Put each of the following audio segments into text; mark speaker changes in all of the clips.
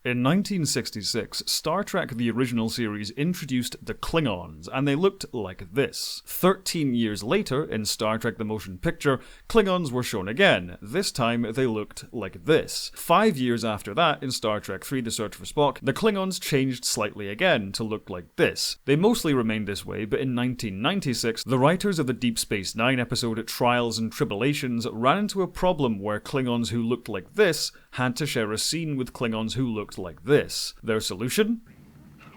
Speaker 1: In 1966, Star Trek the original series introduced the Klingons, and they looked like this. 13 years later, in Star Trek the Motion Picture, Klingons were shown again. This time, they looked like this. 5 years after that, in Star Trek III The Search for Spock, the Klingons changed slightly again to look like this. They mostly remained this way, but in 1996, the writers of the Deep Space Nine episode Trials and Tribulations ran into a problem where Klingons who looked like this had to share a scene with Klingons who looked like this. Their solution?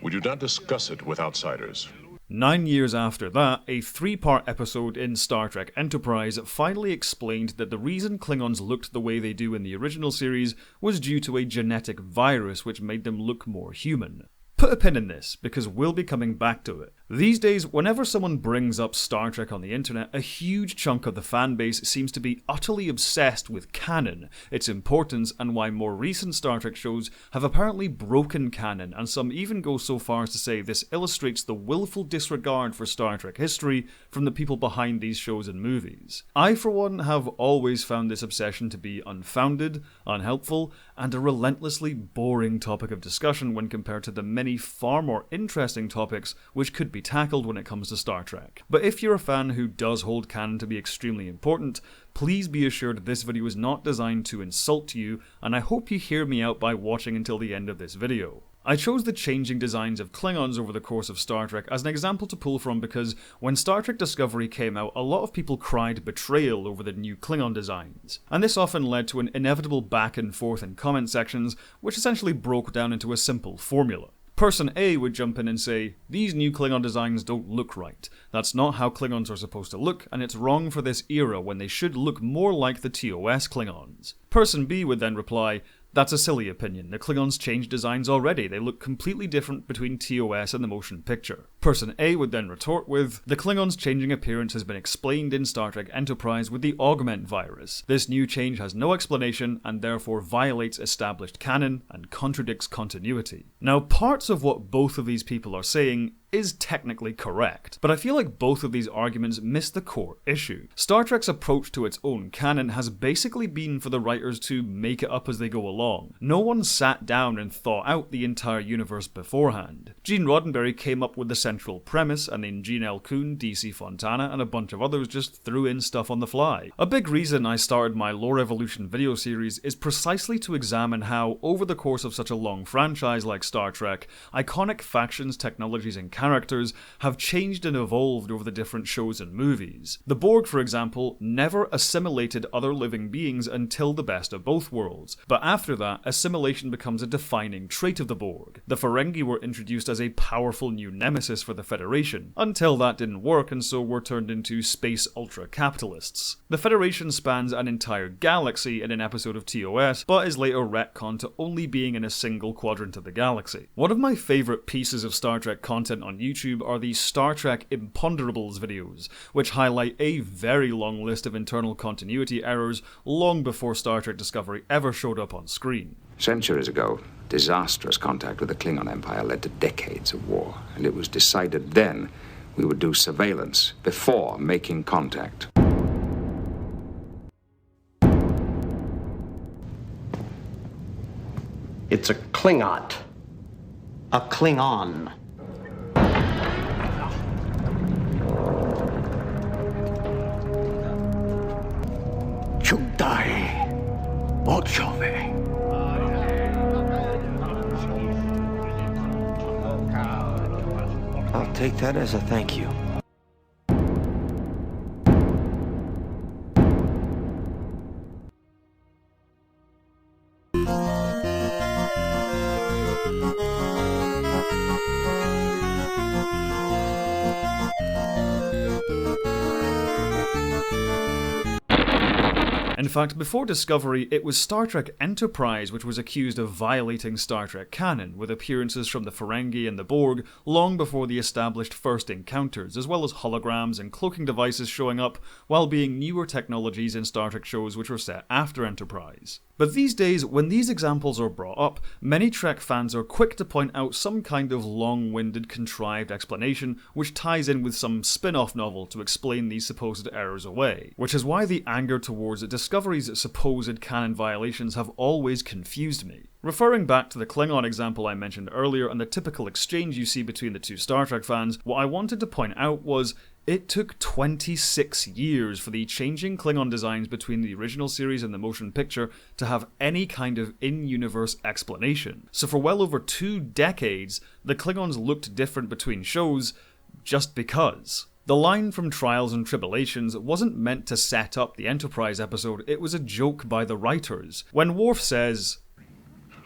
Speaker 2: We do not discuss it with outsiders.
Speaker 1: 9 years after that, a 3-part episode in Star Trek Enterprise finally explained that the reason Klingons looked the way they do in the original series was due to a genetic virus which made them look more human. Put a pin in this, because we'll be coming back to it. These days, whenever someone brings up Star Trek on the internet, a huge chunk of the fanbase seems to be utterly obsessed with canon, its importance, and why more recent Star Trek shows have apparently broken canon, and some even go so far as to say this illustrates the willful disregard for Star Trek history from the people behind these shows and movies. I, for one, have always found this obsession to be unfounded, unhelpful, and a relentlessly boring topic of discussion when compared to the many far more interesting topics which could be tackled when it comes to Star Trek. But if you're a fan who does hold canon to be extremely important, please be assured this video is not designed to insult you, and I hope you hear me out by watching until the end of this video. I chose the changing designs of Klingons over the course of Star Trek as an example to pull from because when Star Trek Discovery came out, a lot of people cried betrayal over the new Klingon designs. And this often led to an inevitable back and forth in comment sections, which essentially broke down into a simple formula. Person A would jump in and say, these new Klingon designs don't look right. That's not how Klingons are supposed to look, and it's wrong for this era when they should look more like the TOS Klingons. Person B would then reply, that's a silly opinion. The Klingons changed designs already. They look completely different between TOS and the motion picture. Person A would then retort with, the Klingons' changing appearance has been explained in Star Trek Enterprise with the augment virus. This new change has no explanation and therefore violates established canon and contradicts continuity. Now, parts of what both of these people are saying is technically correct, but I feel like both of these arguments miss the core issue. Star Trek's approach to its own canon has basically been for the writers to make it up as they go along. No one sat down and thought out the entire universe beforehand. Gene Roddenberry came up with the central premise, and then Gene L. Kuhn, DC Fontana, and a bunch of others just threw in stuff on the fly. A big reason I started my Lore Evolution video series is precisely to examine how, over the course of such a long franchise like Star Trek, iconic factions, technologies, and characters have changed and evolved over the different shows and movies. The Borg, for example, never assimilated other living beings until the Best of Both Worlds, but after that, assimilation becomes a defining trait of the Borg. The Ferengi were introduced as a powerful new nemesis for the Federation, until that didn't work and so were turned into space ultra-capitalists. The Federation spans an entire galaxy in an episode of TOS, but is later retconned to only being in a single quadrant of the galaxy. One of my favourite pieces of Star Trek content on YouTube are the Star Trek Imponderables videos, which highlight a very long list of internal continuity errors long before Star Trek Discovery ever showed up on screen.
Speaker 3: Centuries ago, disastrous contact with the Klingon Empire led to decades of war, and it was decided then we would do surveillance before making contact.
Speaker 4: It's a Klingon. A Klingon. Chudai. Ochove.
Speaker 5: I'll take that as a thank you.
Speaker 1: In fact, before Discovery, it was Star Trek Enterprise which was accused of violating Star Trek canon, with appearances from the Ferengi and the Borg long before the established first encounters, as well as holograms and cloaking devices showing up while being newer technologies in Star Trek shows which were set after Enterprise. But these days, when these examples are brought up, many Trek fans are quick to point out some kind of long-winded, contrived explanation which ties in with some spin-off novel to explain these supposed errors away, which is why the anger towards Discovery's supposed canon violations have always confused me. Referring back to the Klingon example I mentioned earlier and the typical exchange you see between the two Star Trek fans, what I wanted to point out was it took 26 years for the changing Klingon designs between the original series and the motion picture to have any kind of in-universe explanation. So for well over 2 decades, the Klingons looked different between shows just because. The line from Trials and Tribulations wasn't meant to set up the Enterprise episode, it was a joke by the writers. When Worf says,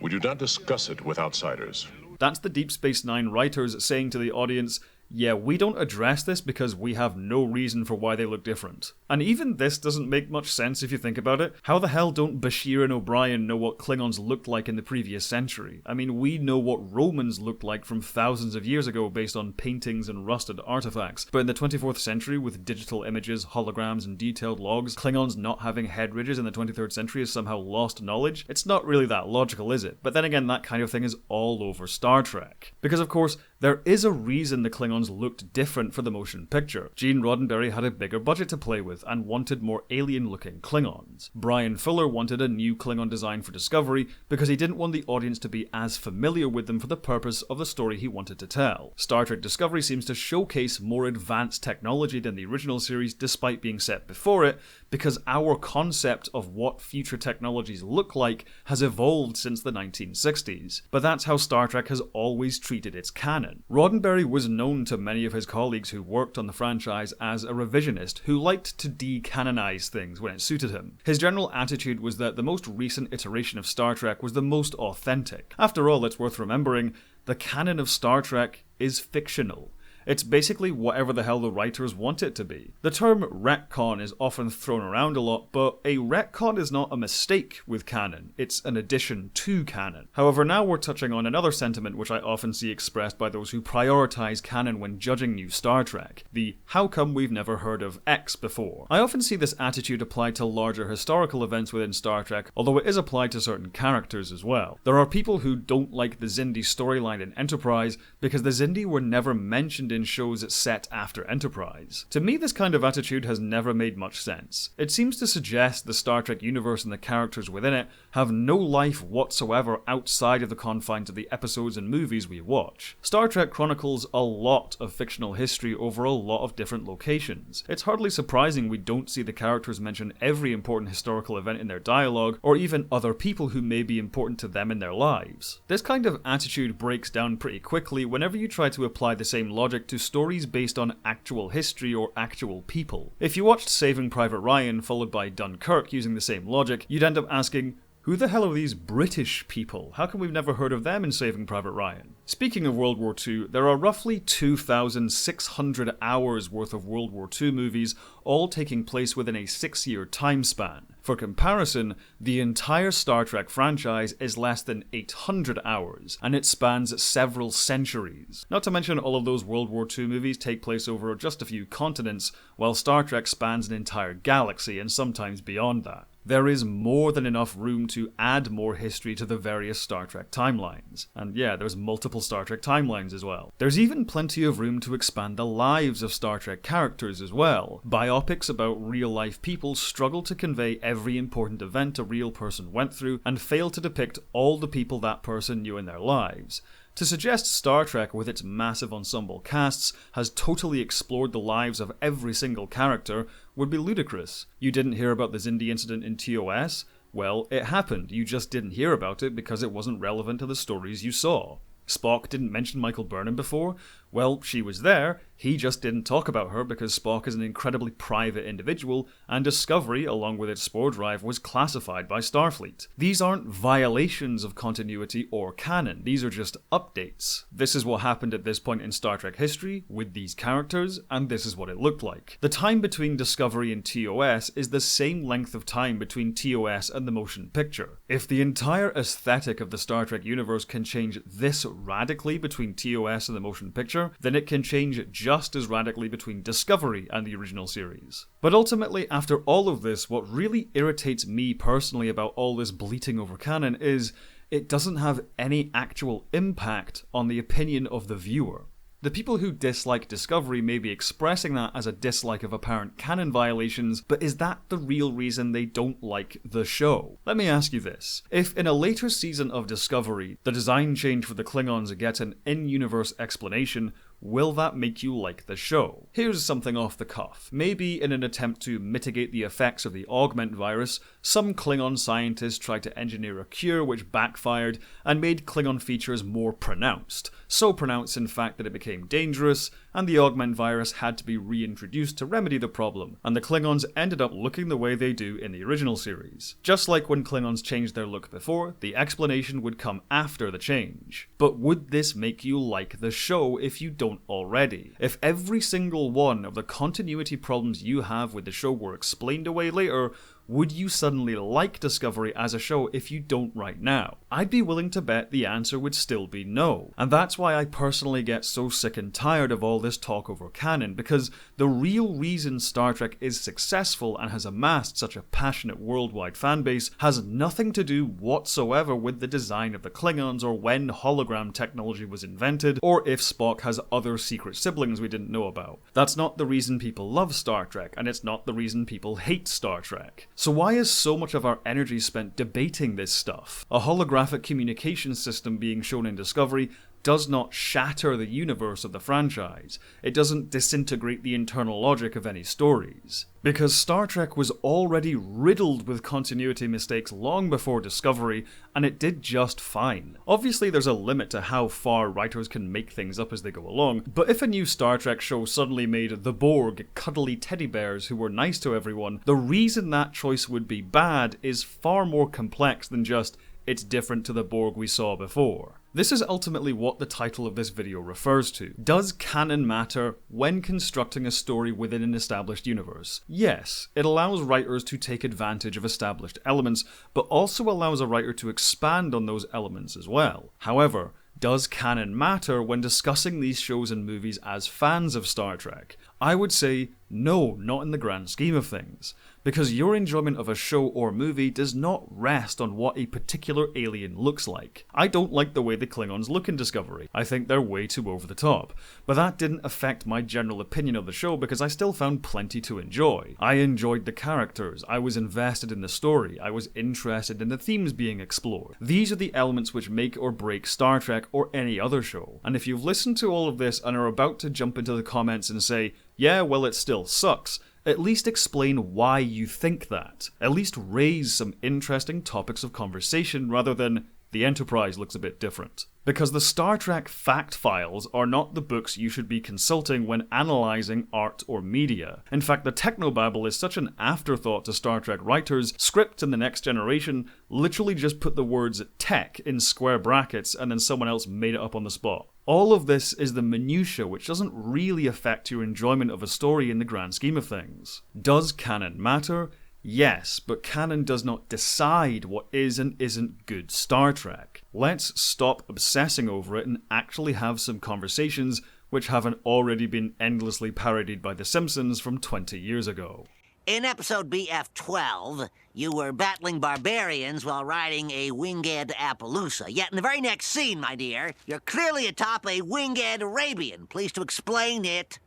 Speaker 2: "We do not discuss it with outsiders,"
Speaker 1: that's the Deep Space Nine writers saying to the audience, yeah, we don't address this because we have no reason for why they look different. And even this doesn't make much sense if you think about it. How the hell don't Bashir and O'Brien know what Klingons looked like in the previous century? I mean, we know what Romans looked like from thousands of years ago based on paintings and rusted artifacts. But in the 24th century, with digital images, holograms, and detailed logs, Klingons not having head ridges in the 23rd century is somehow lost knowledge? It's not really that logical, is it? But then again, that kind of thing is all over Star Trek. Because of course, there is a reason the Klingons looked different for the motion picture. Gene Roddenberry had a bigger budget to play with and wanted more alien-looking Klingons. Brian Fuller wanted a new Klingon design for Discovery because he didn't want the audience to be as familiar with them for the purpose of the story he wanted to tell. Star Trek Discovery seems to showcase more advanced technology than the original series despite being set before it, because our concept of what future technologies look like has evolved since the 1960s. But that's how Star Trek has always treated its canon. Roddenberry was known to many of his colleagues who worked on the franchise as a revisionist who liked to decanonize things when it suited him. His general attitude was that the most recent iteration of Star Trek was the most authentic. After all, it's worth remembering, the canon of Star Trek is fictional. It's basically whatever the hell the writers want it to be. The term retcon is often thrown around a lot, but a retcon is not a mistake with canon, it's an addition to canon. However, now we're touching on another sentiment which I often see expressed by those who prioritize canon when judging new Star Trek, the "how come we've never heard of X before?" I often see this attitude applied to larger historical events within Star Trek, although it is applied to certain characters as well. There are people who don't like the Xindi storyline in Enterprise because the Xindi were never mentioned in shows set after Enterprise. To me, this kind of attitude has never made much sense. It seems to suggest the Star Trek universe and the characters within it have no life whatsoever outside of the confines of the episodes and movies we watch. Star Trek chronicles a lot of fictional history over a lot of different locations. It's hardly surprising we don't see the characters mention every important historical event in their dialogue, or even other people who may be important to them in their lives. This kind of attitude breaks down pretty quickly whenever you try to apply the same logic to stories based on actual history or actual people. If you watched Saving Private Ryan followed by Dunkirk using the same logic, you'd end up asking, who the hell are these British people? How come we've never heard of them in Saving Private Ryan? Speaking of World War II, there are roughly 2,600 hours worth of World War II movies, all taking place within a 6-year time span. For comparison, the entire Star Trek franchise is less than 800 hours, and it spans several centuries. Not to mention all of those World War II movies take place over just a few continents, while Star Trek spans an entire galaxy and sometimes beyond that. There is more than enough room to add more history to the various Star Trek timelines. And yeah, there's multiple Star Trek timelines as well. There's even plenty of room to expand the lives of Star Trek characters as well. Biopics about real-life people struggle to convey every important event a real person went through and fail to depict all the people that person knew in their lives. To suggest Star Trek, with its massive ensemble casts, has totally explored the lives of every single character would be ludicrous. You didn't hear about the Xindi incident in TOS? Well, it happened. You just didn't hear about it because it wasn't relevant to the stories you saw. Spock didn't mention Michael Burnham before? Well, she was there, he just didn't talk about her because Spock is an incredibly private individual, and Discovery, along with its spore drive, was classified by Starfleet. These aren't violations of continuity or canon, these are just updates. This is what happened at this point in Star Trek history, with these characters, and this is what it looked like. The time between Discovery and TOS is the same length of time between TOS and the motion picture. If the entire aesthetic of the Star Trek universe can change this radically between TOS and the motion picture, then it can change just as radically between Discovery and the original series. But ultimately, after all of this, what really irritates me personally about all this bleating over canon is it doesn't have any actual impact on the opinion of the viewer. The people who dislike Discovery may be expressing that as a dislike of apparent canon violations, but is that the real reason they don't like the show? Let me ask you this. If in a later season of Discovery, the design change for the Klingons gets an in-universe explanation, will that make you like the show? Here's something off the cuff. Maybe in an attempt to mitigate the effects of the augment virus, some Klingon scientists tried to engineer a cure which backfired and made Klingon features more pronounced. So pronounced in fact that it became dangerous, and the augment virus had to be reintroduced to remedy the problem, and the Klingons ended up looking the way they do in the original series. Just like when Klingons changed their look before, the explanation would come after the change. But would this make you like the show if you don't already? If every single one of the continuity problems you have with the show were explained away later, would you suddenly like Discovery as a show if you don't right now? I'd be willing to bet the answer would still be no. And that's why I personally get so sick and tired of all this talk over canon, because the real reason Star Trek is successful and has amassed such a passionate worldwide fanbase has nothing to do whatsoever with the design of the Klingons or when hologram technology was invented, or if Spock has other secret siblings we didn't know about. That's not the reason people love Star Trek, and it's not the reason people hate Star Trek. So why is so much of our energy spent debating this stuff? A holographic communication system being shown in Discovery does not shatter the universe of the franchise. It doesn't disintegrate the internal logic of any stories. Because Star Trek was already riddled with continuity mistakes long before Discovery, and it did just fine. Obviously there's a limit to how far writers can make things up as they go along, but if a new Star Trek show suddenly made the Borg cuddly teddy bears who were nice to everyone, the reason that choice would be bad is far more complex than just, it's different to the Borg we saw before. This is ultimately what the title of this video refers to. Does canon matter when constructing a story within an established universe? Yes, it allows writers to take advantage of established elements, but also allows a writer to expand on those elements as well. However, does canon matter when discussing these shows and movies as fans of Star Trek? I would say no, not in the grand scheme of things, because your enjoyment of a show or movie does not rest on what a particular alien looks like. I don't like the way the Klingons look in Discovery. I think they're way too over the top, but that didn't affect my general opinion of the show because I still found plenty to enjoy. I enjoyed the characters, I was invested in the story, I was interested in the themes being explored. These are the elements which make or break Star Trek or any other show, and if you've listened to all of this and are about to jump into the comments and say, yeah, well it still sucks, at least explain why you think that. At least raise some interesting topics of conversation rather than, the Enterprise looks a bit different. Because the Star Trek fact files are not the books you should be consulting when analysing art or media. In fact, the technobabble is such an afterthought to Star Trek writers. Scripts in The Next Generation literally just put the words tech in square brackets and then someone else made it up on the spot. All of this is the minutiae which doesn't really affect your enjoyment of a story in the grand scheme of things. Does canon matter? Yes, but canon does not decide what is and isn't good Star Trek. Let's stop obsessing over it and actually have some conversations which haven't already been endlessly parodied by The Simpsons from 20 years ago.
Speaker 6: In episode BF-12, you were battling barbarians while riding a winged Appaloosa. Yet in the very next scene, my dear, you're clearly atop a winged Arabian. Please to explain it.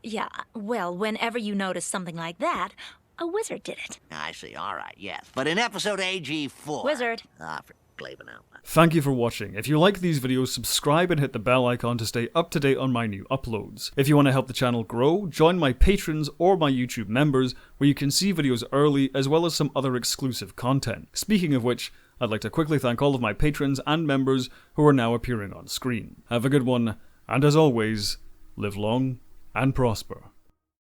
Speaker 7: Yeah. Well, whenever you notice something like that, a wizard did it.
Speaker 6: I see. All right, yes. But in episode AG-4...
Speaker 7: Wizard.
Speaker 6: For Glaven out.
Speaker 1: Thank you for watching. If you like these videos, subscribe and hit the bell icon to stay up to date on my new uploads. If you want to help the channel grow, join my patrons or my YouTube members, where you can see videos early as well as some other exclusive content. Speaking of which, I'd like to quickly thank all of my patrons and members who are now appearing on screen. Have a good one, and as always, live long and prosper.